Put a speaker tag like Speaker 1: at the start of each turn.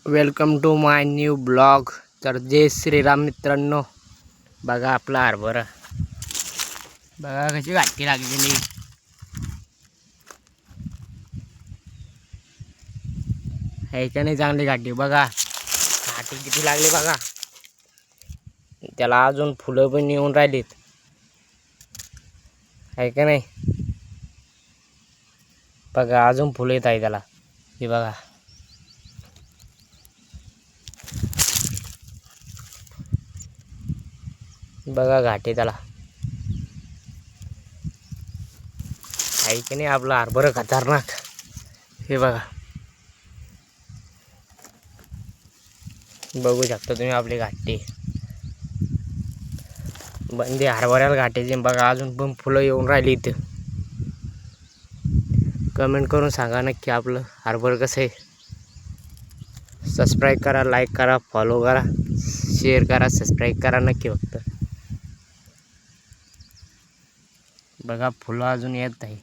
Speaker 1: Welcome to my new blog. तर जय श्रीराम मित्रांनो. बघा आपला हरभरा, बघा कशी घाटी लागलेली आहे का नाही. चांगली घाटी बघा, घाटी किती लागली बघा. त्याला अजून फुलं पण येऊन राहिलीत आहे का नाही. बघा अजून फुलं येत आहे त्याला. हे बघा बघा घाटे त्याला आहे की नाही. आपला हरभरा खतरनाक. हे बघा बघू शकता तुम्ही आपली घाटी बंदी हरभऱ्याला घाटायची. बघा अजून पण फुलं येऊन राहिली इथं. कमेंट करून सांगा नक्की आपलं हरभरा कसं आहे. सबस्क्राईब करा, लाईक करा, फॉलो करा, शेअर करा, सबस्क्राईब करा नक्की. फक्त बघा फुलं अजून येत आहे.